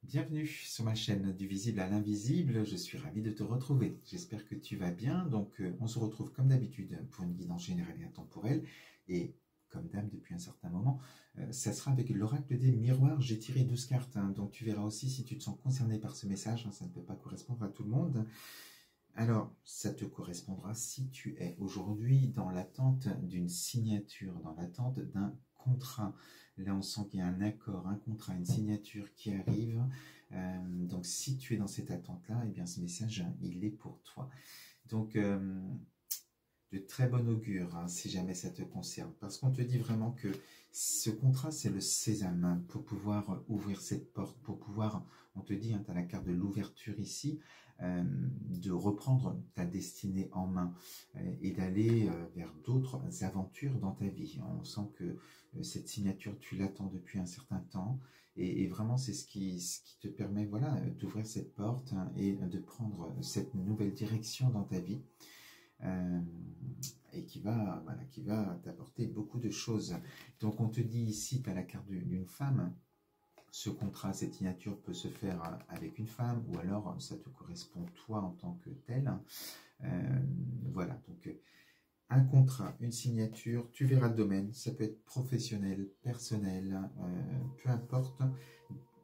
Bienvenue sur ma chaîne du visible à l'invisible, je suis ravi de te retrouver. J'espère que tu vas bien. On se retrouve comme d'habitude pour une guidance générale et intemporelle. Et comme d'hab depuis un certain moment, ça sera avec l'oracle des miroirs. J'ai tiré 12 cartes, donc tu verras aussi si tu te sens concerné par ce message. Ça ne peut pas correspondre à tout le monde. Alors, ça te correspondra si tu es aujourd'hui dans l'attente d'une signature, dans l'attente d'un contrat. Là, on sent qu'il y a un accord, un contrat, une signature qui arrive. Donc, si tu es dans cette attente-là, eh bien, ce message, il est pour toi. Donc, de très bon augure, si jamais ça te concerne. Parce qu'on te dit vraiment que ce contrat, c'est le sésame pour pouvoir ouvrir cette porte, pour pouvoir, on te dit, tu as la carte de l'ouverture ici, de reprendre ta destinée en main et d'aller vers d'autres aventures dans ta vie. On sent que cette signature, tu l'attends depuis un certain temps et vraiment c'est ce qui te permet voilà, d'ouvrir cette porte et de prendre cette nouvelle direction dans ta vie. Et qui va t'apporter beaucoup de choses. Donc on te dit ici, tu as la carte d'une femme. Ce contrat, cette signature peut se faire avec une femme, ou alors ça te correspond toi en tant que tel. Voilà, donc un contrat, une signature, tu verras le domaine, ça peut être professionnel, personnel, peu importe. À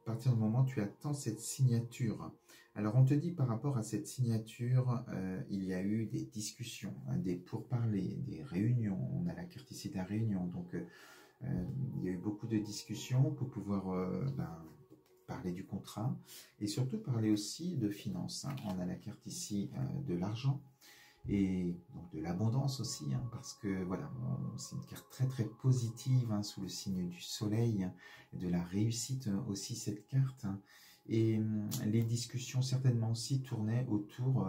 partir du moment où tu attends cette signature. Alors on te dit par rapport à cette signature, il y a eu des discussions, des pourparlers, des réunions. On a la carte ici de la réunion, donc il y a eu beaucoup de discussions pour pouvoir parler du contrat et surtout parler aussi de finances. On a la carte ici de l'argent et donc de l'abondance aussi, parce que voilà, c'est une carte très très positive sous le signe du soleil, de la réussite aussi cette carte. Et les discussions certainement aussi tournaient autour,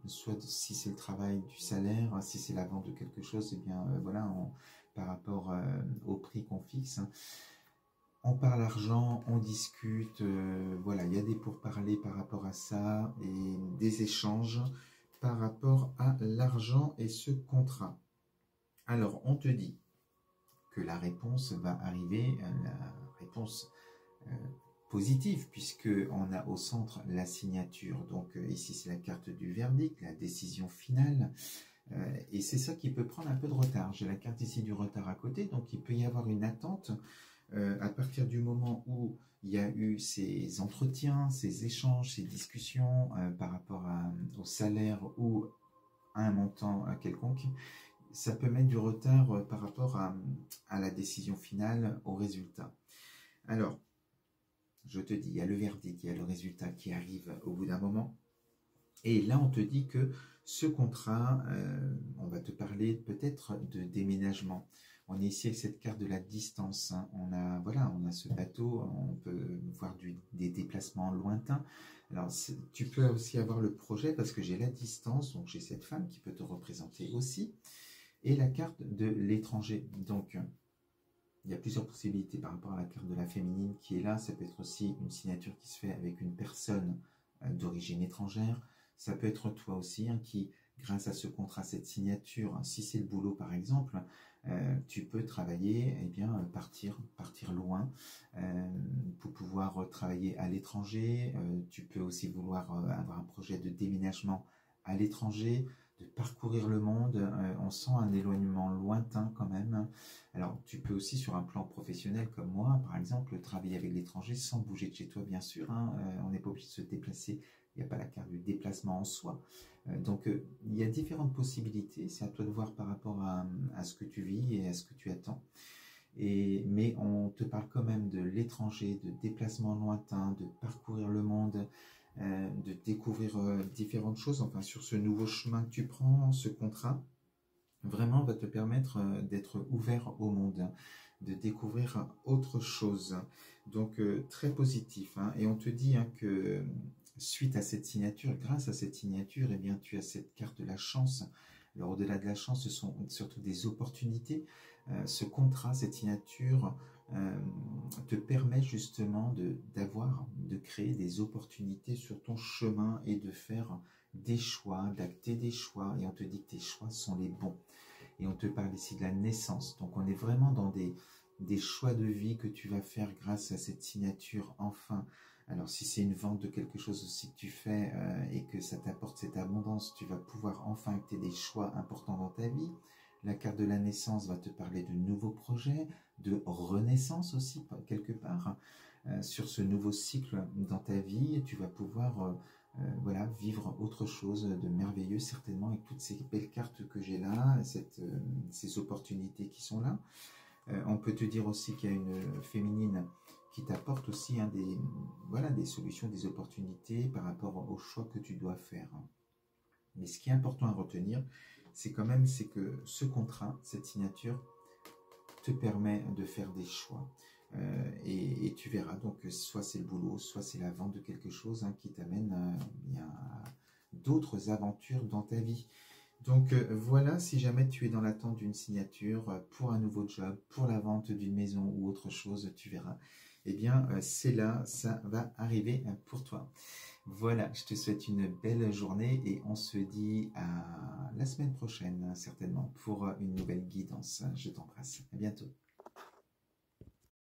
soit si c'est le travail du salaire, si c'est la vente de quelque chose, et bien voilà, par rapport au prix qu'on fixe. On parle argent, on discute, voilà, il y a des pourparlers par rapport à ça et des échanges par rapport à l'argent et ce contrat. Alors, on te dit que la réponse va arriver, la réponse positive, puisque on a au centre la signature. Donc ici, c'est la carte du verdict, la décision finale. Et c'est ça qui peut prendre un peu de retard. J'ai la carte ici du retard à côté, donc il peut y avoir une attente à partir du moment où il y a eu ces entretiens, ces échanges, ces discussions par rapport au salaire ou à un montant quelconque. Ça peut mettre du retard par rapport à la décision finale, au résultat. Alors, je te dis, il y a le verdict, il y a le résultat qui arrive au bout d'un moment. Et là, on te dit que ce contrat, on va te parler peut-être de déménagement. On est ici avec cette carte de la distance. On a ce bateau, on peut voir des déplacements lointains. Alors, tu peux aussi avoir le projet parce que j'ai la distance, donc j'ai cette femme qui peut te représenter aussi. Et la carte de l'étranger. Donc, il y a plusieurs possibilités par rapport à la carte de la féminine qui est là. Ça peut être aussi une signature qui se fait avec une personne d'origine étrangère. Ça peut être toi aussi qui, grâce à ce contrat, cette signature, si c'est le boulot par exemple, tu peux travailler, partir loin pour pouvoir travailler à l'étranger. Tu peux aussi vouloir avoir un projet de déménagement à l'étranger, de parcourir le monde. On sent un éloignement lointain quand même. Alors, tu peux aussi, sur un plan professionnel comme moi, par exemple, travailler avec l'étranger sans bouger de chez toi, bien sûr. On n'est pas obligé de se déplacer. Il n'y a pas la carte du déplacement en soi. Donc, il y a différentes possibilités. C'est à toi de voir par rapport à ce que tu vis et à ce que tu attends. Mais on te parle quand même de l'étranger, de déplacement lointain, de parcourir le monde, de découvrir différentes choses. Enfin, sur ce nouveau chemin que tu prends, ce contrat, vraiment va te permettre d'être ouvert au monde, de découvrir autre chose. Donc, très positif. Et on te dit que suite à cette signature, grâce à cette signature, eh bien, tu as cette carte de la chance. Alors, au-delà de la chance, ce sont surtout des opportunités. Ce contrat, cette signature, te permet justement de créer des opportunités sur ton chemin et de faire des choix, d'acter des choix. Et on te dit que tes choix sont les bons. Et on te parle ici de la naissance. Donc, on est vraiment dans des choix de vie que tu vas faire grâce à cette signature enfin. Alors si c'est une vente de quelque chose aussi que tu fais et que ça t'apporte cette abondance, tu vas pouvoir enfin acter des choix importants dans ta vie. La carte de la naissance va te parler de nouveaux projets, de renaissance aussi quelque part. Sur ce nouveau cycle dans ta vie, tu vas pouvoir voilà, vivre autre chose de merveilleux certainement avec toutes ces belles cartes que j'ai là, ces opportunités qui sont là. On peut te dire aussi qu'il y a une féminine qui t'apporte aussi voilà, des solutions, des opportunités par rapport aux choix que tu dois faire. Mais ce qui est important à retenir, c'est que ce contrat, cette signature, te permet de faire des choix. Et tu verras, donc soit c'est le boulot, soit c'est la vente de quelque chose qui t'amène à d'autres aventures dans ta vie. Donc voilà, si jamais tu es dans l'attente d'une signature pour un nouveau job, pour la vente d'une maison ou autre chose, tu verras, eh bien c'est là, ça va arriver pour toi. Voilà, je te souhaite une belle journée et on se dit à la semaine prochaine certainement pour une nouvelle guidance. Je t'embrasse, à bientôt.